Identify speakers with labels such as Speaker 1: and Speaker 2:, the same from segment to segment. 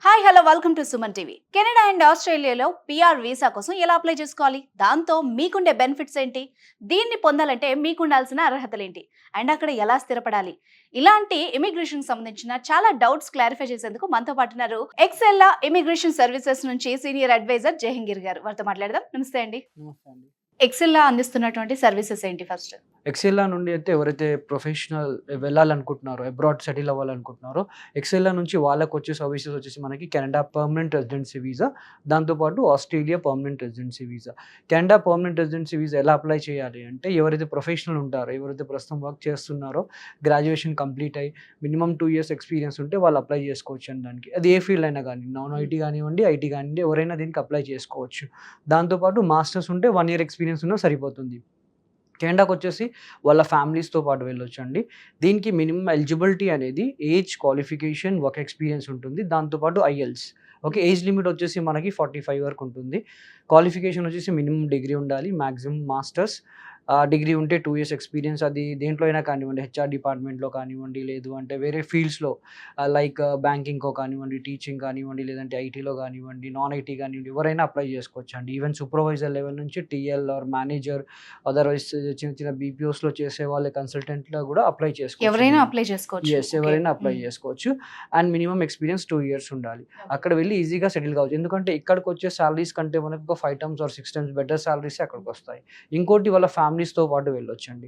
Speaker 1: Hi hello welcome to Suman TV. Canada and ఆస్ట్రేలియాలో PR visa కోసం ఎలా అప్లై చేసుకోవాలి, దాంతో మీకుండే బెనిఫిట్స్ ఏంటి, దీన్ని పొందాలంటే మీకుండాల్సిన అర్హతలు ఏంటి, అండ్ అక్కడ ఎలా స్థిరపడాలి, ఇలాంటి ఇమిగ్రేషన్ సంబంధించిన చాలా డౌట్స్ క్లారిఫై చేసేందుకు మనతో పాటున్నారు ఎక్సెల్లా ఇమిగ్రేషన్ సర్వీసెస్ నుంచి సీనియర్ అడ్వైజర్ జహంగీర్ గారు. వారితో మాట్లాడదాం. నమస్తే అండి.
Speaker 2: నమస్తే అండి.
Speaker 1: ఎక్సెల్లా అందిస్తున్నటువంటి సర్వీసెస్ ఏంటి ఫస్ట్?
Speaker 2: ఎక్సెల్లా నుండి అయితే ఎవరైతే ప్రొఫెషనల్ వెళ్ళాలనుకుంటున్నారో, అబ్రాడ్ సెటిల్ అవ్వాలనుకుంటున్నారో, ఎక్సెల్లా నుంచి వాళ్ళకొచ్చే సర్వీసెస్ వచ్చేసి మనకి కెనడా పర్మనెంట్ రెసిడెన్సీ వీసా, దాంతోపాటు Australia permanent residency visa. Canada permanent residency visa ఎలా అప్లై చేయాలి అంటే, ఎవరైతే ప్రొఫెషనల్ ఉంటారో, ఎవరైతే ప్రస్తుతం వర్క్ చేస్తున్నారో, గ్రాడ్యుయేషన్ కంప్లీట్ అయ్యి మినిమమ్ 2 years ఎక్స్పీరియన్స్ ఉంటే వాళ్ళు అప్లై చేసుకోవచ్చు అండి దానికి. అది ఏ ఫీల్డ్ అయినా కానీ, నాన్ ఐటీ కానివ్వండి, ఐటీ కానివ్వండి, ఎవరైనా దీనికి అప్లై చేసుకోవచ్చు. దాంతోపాటు మాస్టర్స్ ఉంటే 1 year ఎక్స్పీరియన్స్ ఉన్నా సరిపోతుంది. కెనడాకి వచ్చేసి వాళ్ళ ఫ్యామిలీస్తో పాటు వెళ్ళొచ్చండి. దీనికి మినిమం ఎలిజిబిలిటీ అనేది ఏజ్, క్వాలిఫికేషన్, వర్క్ ఎక్స్పీరియన్స్ ఉంటుంది. దాంతోపాటు ఐఎల్స్. ఓకే, ఏజ్ లిమిట్ వచ్చేసి మనకి 45 వరకు ఉంటుంది. క్వాలిఫికేషన్ వచ్చేసి మినిమం డిగ్రీ ఉండాలి, మ్యాక్సిమం మాస్టర్స్. డిగ్రీ ఉంటే 2 years ఎక్స్పీరియన్స్. అది దేంట్లో అయినా కానివ్వండి, హెచ్ఆర్ డిపార్ట్మెంట్లో కానివ్వండి, లేదు అంటే వేరే ఫీల్డ్స్లో లైక్ బ్యాంకింగ్కో కానివ్వండి, టీచింగ్ కానివ్వండి, లేదంటే ఐటీలో కానివ్వండి, నాన్ ఐటీ కానివ్వండి, ఎవరైనా అప్లై చేసుకోవచ్చు అండి. ఈవెన్ సూపర్వైజర్ లెవెల్ నుంచి టీఎల్ ఆర్ మేనేజర్, అదర్వైజ్ చిన్న చిన్న బీపీఓస్లో చేసే వాళ్ళ కన్సల్టెంట్లో కూడా అప్లై చేసుకోవచ్చు.
Speaker 1: ఎవరైనా అప్లై చేసుకోవచ్చు.
Speaker 2: ఎస్, ఎవరైనా అప్లై చేసుకోవచ్చు. అండ్ మినిమం ఎక్స్పీరియన్స్ 2 years ఉండాలి. అక్కడ వెళ్ళి ఈజీగా సెటిల్ కావచ్చు. ఎందుకంటే ఇక్కడికి వచ్చే సాలరీస్ కంటే మనకు ఒక 5 times or 6 times better salaries అక్కడికి వస్తాయి. ఇంకోటి వాళ్ళ ఫ్యామిలీస్తో పాటు వెళ్ళొచ్చండి.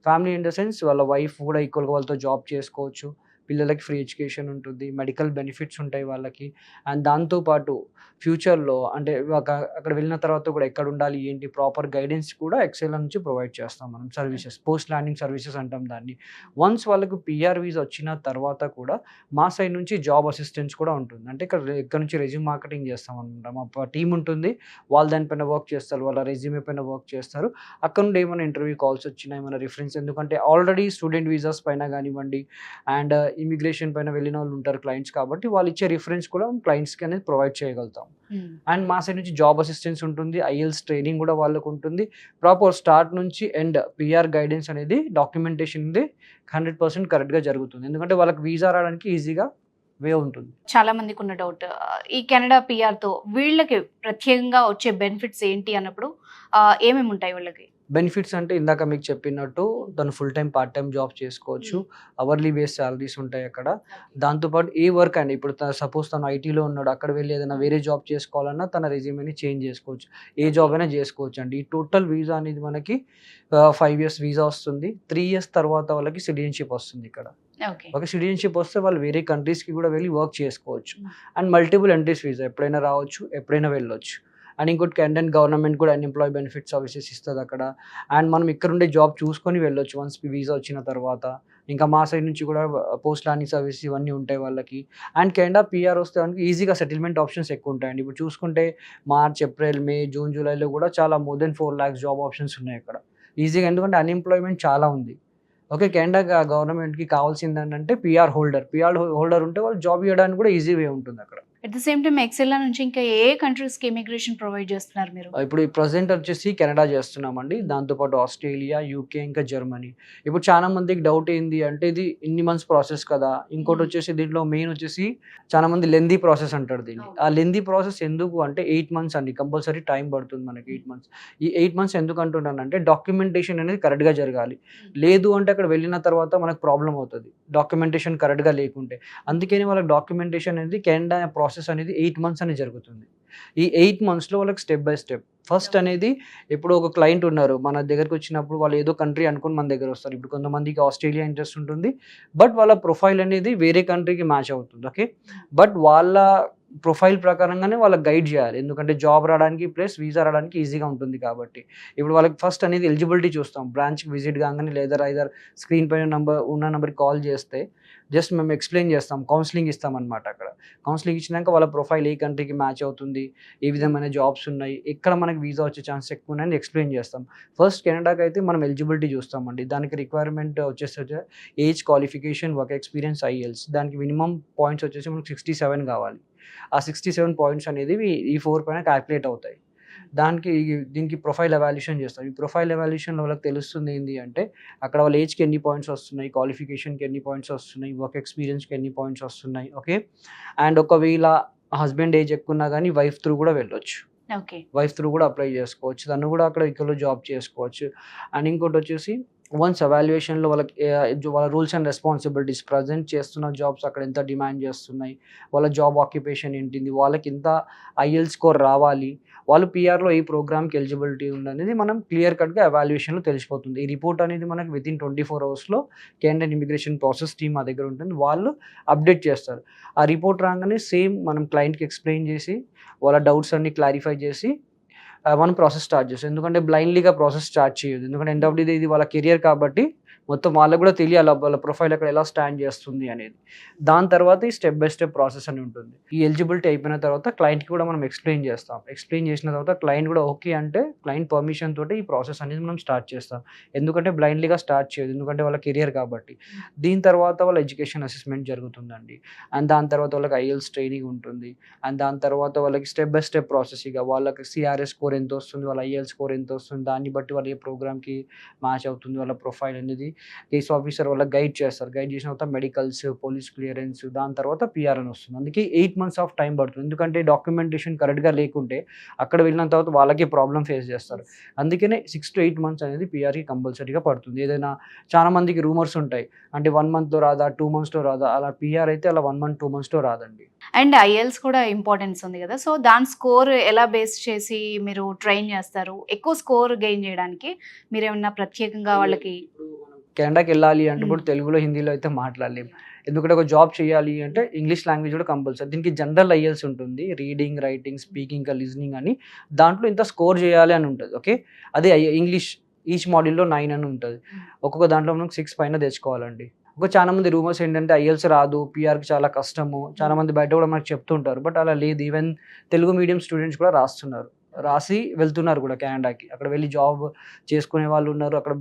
Speaker 2: ఫ్యామిలీ ఇన్ ద సెన్స్ వాళ్ళ వైఫ్ కూడా ఈక్వల్గా వాళ్ళతో జాబ్ చేసుకోవచ్చు. పిల్లలకి ఫ్రీ ఎడ్యుకేషన్ ఉంటుంది, మెడికల్ బెనిఫిట్స్ ఉంటాయి వాళ్ళకి. అండ్ దాంతోపాటు ఫ్యూచర్లో అంటే అక్కడ వెళ్ళిన తర్వాత కూడా ఎక్కడ ఉండాలి ఏంటి ప్రాపర్ గైడెన్స్ కూడా ఎక్సెల్ నుంచి ప్రొవైడ్ చేస్తాం మనం. సర్వీసెస్, పోస్ట్ ల్యాండింగ్ సర్వీసెస్ అంటాం దాన్ని. వన్స్ వాళ్ళకు పిఆర్ వీసా వచ్చిన తర్వాత కూడా మా సైడ్ నుంచి జాబ్ అసిస్టెన్స్ కూడా ఉంటుంది. అంటే ఇక్కడ నుంచి రెజ్యూమ్ మార్కెటింగ్ చేస్తాం అనమాట. మా టీం ఉంటుంది, వాళ్ళు దానిపైన వర్క్ చేస్తారు, వాళ్ళ రెజ్యూమే పైన వర్క్ చేస్తారు. అక్కడ నుండి ఏమైనా ఇంటర్వ్యూ కాల్స్ వచ్చినా, ఏమైనా రిఫరెన్స్, ఎందుకంటే ఆల్రెడీ స్టూడెంట్ వీసాస్ పైన కానివ్వండి అండ్ ఇమిగ్రేషన్ పైన వెళ్ళిన వాళ్ళు ఉంటారు క్లయింట్స్, కాబట్టి వాళ్ళు ఇచ్చే రిఫరెన్స్ కూడా క్లయింట్స్కి అనేది ప్రొవైడ్ చేయగలుగుతాం. అండ్ మా సైడ్ నుంచి జాబ్ అసిస్టెన్స్ ఉంటుంది, ఐఎల్స్ ట్రైనింగ్ కూడా వాళ్ళకు ఉంటుంది. ప్రాపర్ స్టార్ట్ నుంచి ఎండ్ పిఆర్ గైడెన్స్ అనేది, డాక్యుమెంటేషన్ అనేది 100% కరెక్ట్గా జరుగుతుంది. ఎందుకంటే వాళ్ళకి వీసా రావడానికి ఈజీగా వే ఉంటుంది.
Speaker 1: చాలా మందికి ఉన్న డౌట్, ఈ కెనడా పిఆర్ తో వీళ్ళకి ప్రత్యేకంగా వచ్చే బెనిఫిట్స్ ఏంటి అన్నప్పుడు ఏమేమి ఉంటాయి వాళ్ళకి?
Speaker 2: బెనిఫిట్స్ అంటే ఇందాక మీకు చెప్పినట్టు తను full time, part time job చేసుకోవచ్చు. అవర్లీ బేస్ సాలరీస్ ఉంటాయి అక్కడ. దాంతోపాటు ఏ వర్క్ అండి, ఇప్పుడు సపోజ్ తను ఐటీలో ఉన్నాడు, అక్కడ వెళ్ళి ఏదైనా వేరే జాబ్ చేసుకోవాలన్నా తన రెజ్యూమేని చేంజ్ చేసుకోవచ్చు. ఏ జాబ్ అయినా చేసుకోవచ్చు అండి. ఈ టోటల్ వీసా అనేది మనకి 5 years వీసా వస్తుంది. 3 years తర్వాత వాళ్ళకి సిటిజన్షిప్ వస్తుంది ఇక్కడ. ఒక సిటిజన్షిప్ వస్తే వాళ్ళు వేరే కంట్రీస్కి కూడా వెళ్ళి వర్క్ చేసుకోవచ్చు. అండ్ మల్టిపుల్ ఎంట్రీస్ వీసా, ఎప్పుడైనా రావచ్చు, ఎప్పుడైనా వెళ్ళొచ్చు. అండ్ ఇంకోటి కెనడియన్ గవర్నమెంట్ కూడా అన్ఎంప్లాయ్ బెనిఫిట్ సర్వీసెస్ ఇస్తుంది అక్కడ. అండ్ మనం ఇక్కడ ఉండే జాబ్ చూసుకొని వెళ్ళొచ్చు వన్స్ వీసా వచ్చిన తర్వాత. ఇంకా మా సైడ్ నుంచి కూడా పోస్ట్ ల్యాండింగ్ సర్వీస్ ఇవన్నీ ఉంటాయి వాళ్ళకి. అండ్ కెనడా పిఆర్ వస్తే మనకి ఈజీగా సెటిల్మెంట్ ఆప్షన్స్ ఎక్కువ ఉంటాయండి. ఇప్పుడు చూసుకుంటే మార్చ్, ఏప్రిల్, మే, జూన్, జూలైలో కూడా చాలా more than 4 lakhs job options ఉన్నాయి అక్కడ ఈజీగా. ఎందుకంటే అన్ఎంప్లాయ్మెంట్ చాలా ఉంది. ఓకే, కెనడా గవర్నమెంట్కి కావాల్సింది ఏంటంటే పిఆర్ హోల్డర్ ఉంటే వాళ్ళు జాబ్ ఇవ్వడానికి కూడా ఈజీ వే ఉంటుంది అక్కడ.
Speaker 1: At the same time Excel నుంచి ఇంకా ఏ కంట్రీస్ కి ఇమిగ్రేషన్ ప్రొవైడ్ చేస్తున్నారు మీరు?
Speaker 2: ఇప్పుడు ప్రజెంట్ వచ్చేసి కెనడా చేస్తున్నామండి. దాంతోపాటు ఆస్ట్రేలియా, యూకే, ఇంకా జర్మనీ. ఇప్పుడు చాలా మందికి డౌట్ ఏంది అంటే, ఇది ఇన్ని మంత్స్ ప్రాసెస్ కదా. ఇంకోటి వచ్చేసి దీంట్లో మెయిన్ వచ్చేసి చాలా మంది లెందీ ప్రాసెస్ అంటారు దీన్ని. ఆ లెందీ ప్రాసెస్ ఎందుకు అంటే 8 months అండి, కంపల్సరీ టైం పడుతుంది మనకి 8 months. ఈ 8 months ఎందుకు అంటున్నానంటే, డాక్యుమెంటేషన్ అనేది కరెక్ట్గా జరగాలి. లేదు అంటే అక్కడ వెళ్ళిన తర్వాత మనకు ప్రాబ్లం అవుతుంది డాక్యుమెంటేషన్ కరెక్ట్గా లేకుంటే. అందుకని వాళ్ళకి డాక్యుమెంటేషన్ అనేది కెనడా ప్రాసెస్ అనేది 8 months అనేది జరుగుతుంది. ఈ 8 monthsలో వాళ్ళకి స్టెప్ బై స్టెప్ ఫస్ట్ అనేది, ఇప్పుడు ఒక క్లయింట్ ఉన్నారు మన దగ్గరికి వచ్చినప్పుడు, వాళ్ళు ఏదో కంట్రీ అనుకుని మన దగ్గర వస్తారు. ఇప్పుడు కొంతమందికి ఆస్ట్రేలియా ఇంట్రెస్ట్ ఉంటుంది, బట్ వాళ్ళ ప్రొఫైల్ అనేది వేరే కంట్రీకి మ్యాచ్ అవుతుంది. ఓకే, బట్ వాళ్ళ ప్రొఫైల్ ప్రకారంగానే వాళ్ళకి గైడ్ చేయాలి. ఎందుకంటే జాబ్ రావడానికి ప్లస్ వీసా రావడానికి ఈజీగా ఉంటుంది కాబట్టి. ఇప్పుడు వాళ్ళకి ఫస్ట్ అనేది ఎలిజిబిలిటీ చూస్తాం. బ్రాంచ్కి విజిట్ కాగానే లేదా ఐదర్ స్క్రీన్ పైన నెంబర్కి కాల్ చేస్తే జస్ట్ మేము ఎక్స్ప్లెయిన్ చేస్తాం, కౌన్సిలింగ్ ఇస్తామన్నమాట. అక్కడ కౌన్సిలింగ్ ఇచ్చినాక వాళ్ళ ప్రొఫైల్ ఏ కంట్రీకి మ్యాచ్ అవుతుంది, ఏ విధమైన జాబ్స్ ఉన్నాయి, ఎక్కడ మనకి వీసా వచ్చే ఛాన్స్ ఎక్కువ ఉన్నాయని ఎక్స్ప్లెయిన్ చేస్తాం. ఫస్ట్ కెనడాకి అయితే మనం ఎలిజిబిలిటీ చూస్తామండి. దానికి రిక్వైర్మెంట్ వచ్చేసి age, qualification, work experience, IELTS. దానికి మినిమం పాయింట్స్ వచ్చేసి మనకు 67 కావాలి. ఆ 67 పాయింట్స్ అనేది ఈ 4 పైన క్యాల్కులేట్ అవుతాయి. దీనికి ప్రొఫైల్ ఎవాల్యుయేషన్ చేస్తారు. ఈ ప్రొఫైల్ ఎవాల్యుయేషన్‌లో వాళ్ళకి తెలుస్తుంది ఏంది అంటే, అక్కడ వాళ్ళ ఏజ్‌కి ఎన్ని పాయింట్స్ వస్తున్నాయి, క్వాలిఫికేషన్‌కి ఎన్ని పాయింట్స్ వస్తున్నాయి, వర్క్ ఎక్స్‌పీరియన్స్‌కి ఎన్ని పాయింట్స్ వస్తున్నాయి. ఓకే. అండ్ ఒకవేళ హస్బెండ్ ఏజ్ ఎక్కువున్నా గానీ వైఫ్ త్రూ కూడా వెళ్ళొచ్చు.
Speaker 1: ఓకే.
Speaker 2: వైఫ్ త్రూ కూడా అప్లై చేసుకోవచ్చు. తను కూడా అక్కడ ఇక్కడ జాబ్ చేసుకోవచ్చు. అండ్ ఇంకోటొచ్చేసి వన్స్ ఎవాల్యుయేషన్‌లో వాళ్ళకి వాళ్ళ రూల్స్ అండ్ రెస్పాన్సిబిలిటీస్ ప్రెజెంట్ చేస్తున్న జాబ్స్ అక్కడ ఎంత డిమాండ్ చేస్తున్నాయి, వాళ్ళ జాబ్ ఆక్యుపేషన్ ఏంటిది, వాళ్ళకి ఇంత ఐఎల్ స్కోర్ రావాలి, వాళ్ళు పీఆర్‌లో ఈ ప్రోగ్రామ్‌కి ఎలిజిబిలిటీ ఉందనేది మనం క్లియర్ కట్‌గా ఎవాల్యుయేషన్‌లో తెలిసిపోతుంది. ఈ రిపోర్ట్ అనేది మనకి వితిన్ 24 అవర్స్‌లో కెనడియన్ ఇమిగ్రేషన్ ప్రాసెస్ టీమ్ మా దగ్గర ఉంటుంది. వాళ్ళు అప్డేట్ చేస్తారు. ఆ రిపోర్ట్ రాగానే సేమ్ మనం క్లయింట్‌కి ఎక్స్‌ప్లెయిన్ చేసి, వాళ్ళ డౌట్స్ అన్నీ క్లారిఫై చేసి మనం ప్రాసెస్ స్టార్ట్ చేస్తాం. ఎందుకంటే బ్లైండ్‌లీగా ప్రాసెస్ స్టార్ట్ చేయొద్దు. ఎందుకంటే ఎండ్ ఆఫ్ ది డే ఇది వాళ్ళ కెరియర్ కాబట్టి మొత్తం వాళ్ళకి కూడా తెలియాలి వాళ్ళ ప్రొఫైల్ అక్కడ ఎలా స్టాండ్ చేస్తుంది అనేది. దాని తర్వాత ఈ స్టెప్ బై స్టెప్ ప్రాసెస్ అని ఉంటుంది. ఈ ఎలిజిబిలిటీ అయిపోయిన తర్వాత క్లయింట్‌కి కూడా మనం ఎక్స్‌ప్లెయిన్ చేస్తాం. ఎక్స్‌ప్లెయిన్ చేసిన తర్వాత క్లయింట్ కూడా ఓకే అంటే క్లయింట్ పర్మిషన్ తోటి ఈ ప్రాసెస్ అనేది మనం స్టార్ట్ చేస్తాం. ఎందుకంటే బ్లైండ్‌లీగా స్టార్ట్ చేయొద్దు. ఎందుకంటే వాళ్ళ కెరియర్ కాబట్టి. దీని తర్వాత వాళ్ళ ఎడ్యుకేషన్ అసెస్మెంట్ జరుగుతుందండి. అండ్ దాని తర్వాత వాళ్ళకి ఐఎల్స్ ట్రైనింగ్ ఉంటుంది. అండ్ దాని తర్వాత వాళ్ళకి స్టెప్ బై స్టెప్ ప్రాసెస్ ఇక వాళ్ళకి సిఆర్ఎస్ స్కోర్ ఎంత వస్తుంది, వాళ్ళ ఐఎల్ స్కోర్ ఎంత వస్తుంది, దాన్ని బట్టి వాళ్ళు ఏ ప్రోగ్రామ్‌కి మ్యాచ్ అవుతుంది వాళ్ళ ప్రొఫైల్ అనేది కేస్ ఆఫీసర్ వాళ్ళకి గైడ్ చేస్తారు. గైడ్ చేసిన తర్వాత మెడికల్స్, పోలీస్ క్లియరెన్స్, దాని తర్వాత పీఆర్ అని వస్తుంది. అందుకే 8 మంత్స్ ఆఫ్ టైం పడుతుంది. ఎందుకంటే డాక్యుమెంటేషన్ కరెక్ట్‌గా లేకుంటే అక్కడ వెళ్ళిన తర్వాత వాళ్ళకే ప్రాబ్లమ్ ఫేస్ చేస్తారు. అందుకనే 6-8 మంత్స్ అనేది పీఆర్‌కి కంపల్సరీగా పడుతుంది. ఏదైనా చాలా మందికి రూమర్స్ ఉంటాయి. అంటే 1 మంత్‌లో రాదా, 2 మంత్స్‌లో రాదా, అలా పీఆర్ అయితే అలా 1 మంత్, 2 మంత్స్‌లో రాదండి.
Speaker 1: అండ్ ఐఎల్స్ కూడా ఇంపార్టెన్స్ ఉంది కదా! సో, దాని స్కోర్ ఎలా బేస్ చేసి మీరు ట్రైన్ చేస్తారు? ఎక్కువ స్కోర్ గెయిన్ చేయడానికి మీరేమన్నా ప్రత్యేకంగా వాళ్ళకి
Speaker 2: కెనడాకెళ్ళాలి అంటే ఇప్పుడు తెలుగులో, హిందీలో అయితే మాట్లాడలేము. ఎందుకంటే ఒక జాబ్ చేయాలి అంటే ఇంగ్లీష్ లాంగ్వేజ్ కూడా కంపల్సరీ. దీనికి జనరల్ ఐఎల్స్ ఉంటుంది. రీడింగ్, రైటింగ్, స్పీకింగ్, ఇంకా లిజనింగ్ అని. దాంట్లో ఇంత స్కోర్ చేయాలి అని ఉంటది. ఓకే. అదే ఇంగ్లీష్ ఈచ్ మాడ్యూల్‌లో 9 అని ఉంటది. ఒక్కొక్క దాంట్లో మనం 6 పైన తెచ్చుకోవాలండి. చాలా మంది రూమర్స్ ఏంటంటే ఐఎల్స్ రాదు, పీఆర్‌కి చాలా కష్టము. చాలా మంది బయట కూడా మనకు చెప్తుంటారు. బట్ అలా లేదు. ఈవెన్ తెలుగు మీడియం స్టూడెంట్స్ కూడా రాస్తున్నారు. రాసి వెళ్తున్నారు కూడా కెనడాకి. అక్కడ వెళ్లి జాబ్ చేసుకునే వాళ్ళు ఉన్నారు. అక్కడ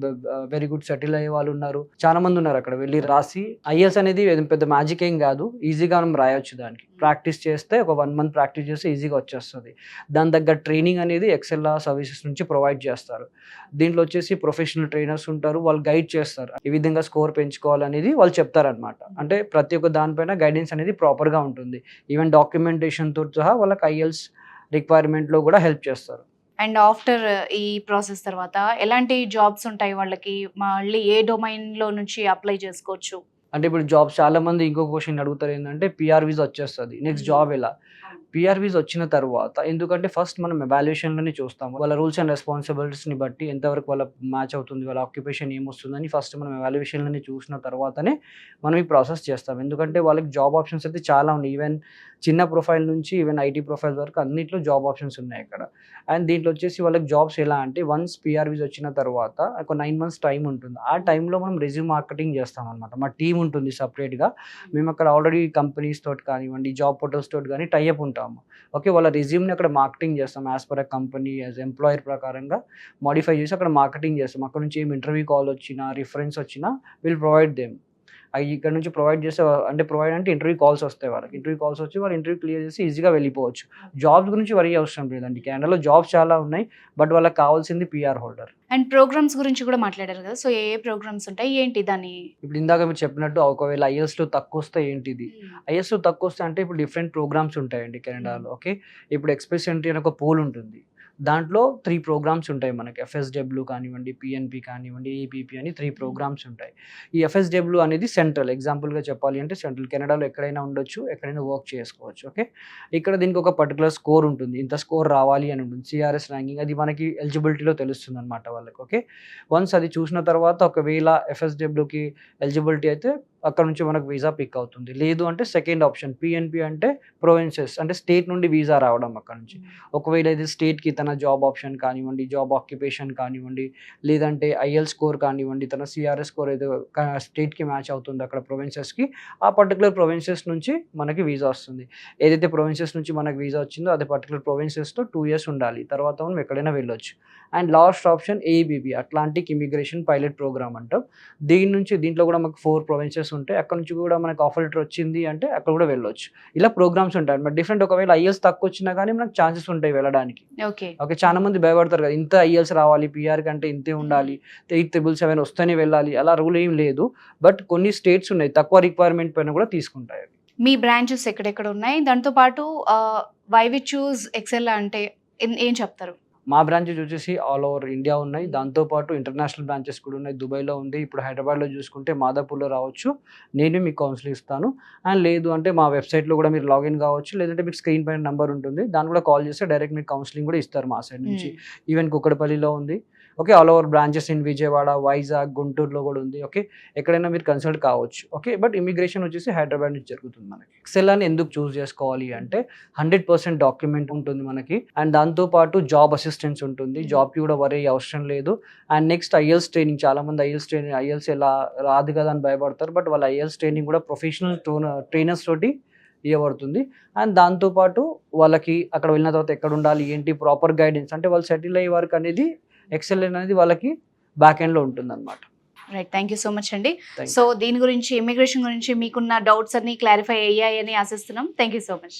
Speaker 2: వెరీ గుడ్ సెటిల్ అయ్యే వాళ్ళు ఉన్నారు. చాలా మంది ఉన్నారు అక్కడ వెళ్లి రాసి. ఐఎల్స్ అనేది పెద్ద మ్యాజిక్ ఏం కాదు. ఈజీగా మనం రాయొచ్చు దానికి. ప్రాక్టీస్ చేస్తే ఒక 1 మంత్ ప్రాక్టీస్ చేస్తే ఈజీగా వచ్చేస్తది. దాని తగ్గ ట్రైనింగ్ అనేది ఎక్సెల్ సర్వీసెస్ నుంచి ప్రొవైడ్ చేస్తారు. దీంట్లో వచ్చేసి ప్రొఫెషనల్ ట్రైనర్స్ ఉంటారు. వాళ్ళు గైడ్ చేస్తారు. ఈ విధంగా స్కోర్ పెంచుకోవాలనేది వాళ్ళు చెప్తారనమాట. అంటే ప్రతి ఒక్క దానిపైన గైడెన్స్ అనేది ప్రాపర్‌గా ఉంటుంది. ఈవెన్ డాక్యుమెంటేషన్‌తో సహా వాళ్ళకి ఐఎల్స్ రిక్వైర్మెంట్‌లో కూడా హెల్ప్ చేస్తారు.
Speaker 1: అండ్ ఆఫ్టర్ ఈ ప్రాసెస్ తర్వాత ఎలాంటి జాబ్స్ ఉంటాయి వాళ్ళకి? మళ్ళీ ఏ డొమైన్‌లో నుంచి అప్లై చేసుకోవచ్చు?
Speaker 2: అంటే ఇప్పుడు జాబ్స్ చాలా మంది ఇంకో క్వెషన్ అడుగుతారు ఏంటంటే పీఆర్ వీసా వచ్చేస్తది. నెక్స్ట్ జాబ్ ఎలా? పీఆర్ వీసా వచ్చిన తర్వాత ఎందుకంటే ఫస్ట్ మనం ఎవాల్యుయేషన్‌లోనే చూస్తాం. వాళ్ళ రూల్స్ అండ్ రెస్పాన్సిబిలిటీస్‌ని బట్టి ఎంతవరకు వాళ్ళ మ్యాచ్ అవుతుంది, వాళ్ళ ఆక్యుపేషన్ ఏమొస్తుందని ఫస్ట్ మనం ఎవాల్యుయేషన్‌లోనే చూసిన తర్వాతనే మనం ఈ ప్రాసెస్ చేస్తాం. ఎందుకంటే వాళ్ళకి జాబ్ ఆప్షన్స్ అయితే చాలా ఉన్నాయి. ఈవెన్ చిన్న ప్రొఫైల్ నుంచి ఈవెన్ ఐటీ ప్రొఫైల్ వరకు అన్నిట్లో జాబ్ ఆప్షన్స్ ఉన్నాయి ఇక్కడ. అండ్ దీంట్లో వచ్చేసి వాళ్ళకి జాబ్స్ ఎలా అంటే వన్స్ పీఆర్ వీసా వచ్చిన తర్వాత ఒక 9 మంత్స్ టైం ఉంటుంది. ఆ టైంలో మనం రెజ్యూమ్ మార్కెటింగ్ చేస్తామనమాట. మా టీమ్ ఉంటుంది సెపరేట్‌గా. మేము అక్కడ ఆల్రెడీ కంపెనీస్ తోటి కానివ్వండి, జాబ్ పోర్టల్స్ తోటి గానీ టై అప్ ఉంటాము. ఓకే. వాళ్ళ రెజ్యూమ్‌ని అక్కడ మార్కెటింగ్ చేస్తాం. As per a company as employer ప్రకారంగా మోడిఫై చేసి అక్కడ మార్కెటింగ్ చేస్తాం. అక్కడ నుంచి ఏమి ఇంటర్వ్యూ కాల్ వచ్చినా, రిఫరెన్స్ వచ్చినా విల్ ప్రొవైడ్ దెమ్. అయి ఇక్కడ నుంచి ప్రొవైడ్ చేస్తే అంటే ప్రొవైడ్ అంటే ఇంటర్వ్యూ కాల్స్ వస్తాయి వాళ్ళకి. ఇంటర్వ్యూ కాల్స్ వచ్చి వాళ్ళు ఇంటర్వ్యూ క్లియర్ చేసి ఈజీగా వెళ్ళిపోవచ్చు. జాబ్స్ గురించి వరీ అవసరం లేదండి. కెనడాలో జాబ్స్ చాలా ఉన్నాయి. బట్ వాళ్ళకి కావాల్సింది పీఆర్ హోల్డర్.
Speaker 1: అండ్ ప్రోగ్రామ్స్ గురించి కూడా మాట్లాడారు కదా! సో, ఏ ఏ ప్రోగ్రామ్స్ ఉంటాయి? ఏంటి దాని
Speaker 2: ఇప్పుడు ఇందాక మీరు చెప్పినట్టు ఒకవేళ ఐఎల్స్‌లో తక్కువొస్తే ఏంటిది? ఐఎల్స్‌లో తక్కువొస్తే అంటే ఇప్పుడు డిఫరెంట్ ప్రోగ్రామ్స్ ఉంటాయండి కెనడాలో. ఓకే. ఇప్పుడు ఎక్స్‌ప్రెస్ ఎంట్రీ అని ఒక పూల్ ఉంటుంది. దాంట్లో 3 ప్రోగ్రామ్స్ ఉంటాయి మనకి. ఎఫ్ఎస్‌డబ్ల్యూ కానివ్వండి, పీఎన్‌పీ కానివ్వండి, ఏపీపీ అని 3 ప్రోగ్రామ్స్ ఉంటాయి. ఈ ఎఫ్ఎస్‌డబ్ల్యూ అనేది సెంట్రల్. ఎగ్జాంపుల్‌గా చెప్పాలి అంటే సెంట్రల్ కెనడాలో ఎక్కడైనా ఉండొచ్చు. ఎక్కడైనా వర్క్ చేసుకోవచ్చు. ఓకే. ఇక్కడ దీనికి ఒక పర్టిక్యులర్ స్కోర్ ఉంటుంది. ఇంత స్కోర్ రావాలి అని ఉంటుంది. సిఆర్ఎస్ ర్యాంకింగ్ అది మనకి ఎలిజిబిలిటీలో తెలుస్తుందనమాట వాళ్ళకి. ఓకే. వన్స్ అది చూసిన తర్వాత ఒకవేళ ఎఫ్ఎస్‌డబ్ల్యూకి ఎలిజిబిలిటీ అయితే అక్కడ నుంచి మనకు వీసా పిక్ అవుతుంది. లేదు అంటే సెకండ్ ఆప్షన్ పీఎన్‌పీ అంటే ప్రొవిన్సెస్ అంటే స్టేట్ నుండి వీసా రావడం అక్కడ నుంచి. ఒకవేళ ఇది స్టేట్‌కి తన జాబ్ ఆప్షన్ కానివ్వండి, జాబ్ ఆక్యుపేషన్ కానివ్వండి, లేదంటే ఐఎల్ స్కోర్ కానివ్వండి, తన సిఆర్ఎస్ స్కోర్ ఏదో స్టేట్‌కి మ్యాచ్ అవుతుంది అక్కడ ప్రొవిన్సెస్‌కి. ఆ పర్టిక్యులర్ ప్రొవిన్సెస్ నుంచి మనకి వీసా వస్తుంది. ఏదైతే ప్రొవిన్సెస్ నుంచి మనకు వీసా వచ్చిందో అదే పర్టిక్యులర్ ప్రొవిన్సెస్‌తో 2 ఇయర్స్ ఉండాలి. తర్వాత మనం ఎక్కడైనా వెళ్ళొచ్చు. And last option AEBB Atlantic immigration pilot program అంటాం. దీంట్లో కూడా మాకు 4 ప్రొవిన్సెస్ బ్రాంచెస్ ఉంటాయి. అక్కడ నుంచి కూడా మనకు ఆఫర్ లెటర్ వచ్చింది అంటే అక్కడ కూడా వెళ్ళొచ్చు. ఇలా ప్రోగ్రామ్స్ ఉంటాయి. బట్ డిఫరెంట్ ఒకవేళ ఐఎల్స్ తక్కువ వచ్చినా కానీ మనకు ఛాన్సెస్ ఉంటాయి వెళ్ళడానికి.
Speaker 1: ఓకే.
Speaker 2: ఓకే. చాలా మంది భయపడతారు కదా! ఇంత ఐఎల్స్ రావాలి, పీఆర్ కంటే ఇంతే ఉండాలి, 8,777 వస్తేనే వెళ్ళాలి, అలా రూల్ ఏం లేదు. బట్ కొన్ని స్టేట్స్ ఉన్నాయి తక్కువ రిక్వైర్మెంట్ పైన కూడా తీసుకుంటాయి అవి.
Speaker 1: మీ బ్రాంచెస్ ఎక్కడెక్కడ ఉన్నాయి? దాంతో పాటు వై వి చూస్ ఎక్సెల్ అంటే ఏం చెప్తారు?
Speaker 2: మా బ్రాంచెస్ వచ్చేసి ఆల్ ఓవర్ ఇండియా ఉన్నాయి. దాంతో పాటు ఇంటర్నేషనల్ బ్రాంచెస్ కూడా ఉన్నాయి. దుబాయ్‌లో ఉంది. ఇప్పుడు హైదరాబాద్‌లో చూసుకుంటే మాదాపూర్‌లో రావచ్చు. నేనే మీకు కౌన్సిలింగ్ ఇస్తాను. అండ్ లేదు అంటే మా వెబ్‌సైట్‌లో కూడా మీరు లాగిన్ కావచ్చు. లేదంటే మీకు స్క్రీన్ పైన నంబర్ ఉంటుంది. దాన్ని కూడా కాల్ చేస్తే డైరెక్ట్ మీకు కౌన్సిలింగ్ కూడా ఇస్తారు మా సైడ్ నుంచి. ఈవెన్ కుక్కడపల్లిలో ఉంది. Okay. All over branches in Vijayawada, Vizag, గుంటూరులో కూడా ఉంది. ఓకే. ఎక్కడైనా మీరు కన్సల్ట్ కావచ్చు. ఓకే. బట్ ఇమిగ్రేషన్ వచ్చేసి హైదరాబాద్ నుంచి జరుగుతుంది మనకి. ఎక్సెల్ అని ఎందుకు చూస్ చేసుకోవాలి అంటే 100% డాక్యుమెంట్ ఉంటుంది మనకి. అండ్ దాంతో పాటు జాబ్ అసిస్టెన్స్ ఉంటుంది. జాబ్‌కి కూడా వరీ అవసరం లేదు. అండ్ నెక్స్ట్ ఐఎల్స్ ట్రైనింగ్, చాలామంది ఐఎల్స్ ఎలా రాదు కదా అని భయపడతారు. బట్ వాళ్ళ ఐఎల్స్ ట్రైనింగ్ కూడా ప్రొఫెషనల్ ట్రైనర్స్ తోటి ఇవ్వబడుతుంది. అండ్ దాంతో పాటు వాళ్ళకి అక్కడ వెళ్ళిన తర్వాత ఎక్కడ ఉండాలి, ఏంటి ప్రాపర్ గైడెన్స్, అంటే వాళ్ళు సెటిల్ అయ్యే వరకు అనేది ఎక్సెల్ అనేది వాళ్ళకి బ్యాక్ ఎండ్‌లో ఉంటుందన్నమాట.
Speaker 1: Right. Thank you so much అండి.
Speaker 2: Thank you.
Speaker 1: సో దీని గురించి, ఇమిగ్రేషన్ గురించి మీకున్న డౌట్స్ అన్ని క్లారిఫై అయ్యాయని ఆశిస్తున్నాం. Thank you so much.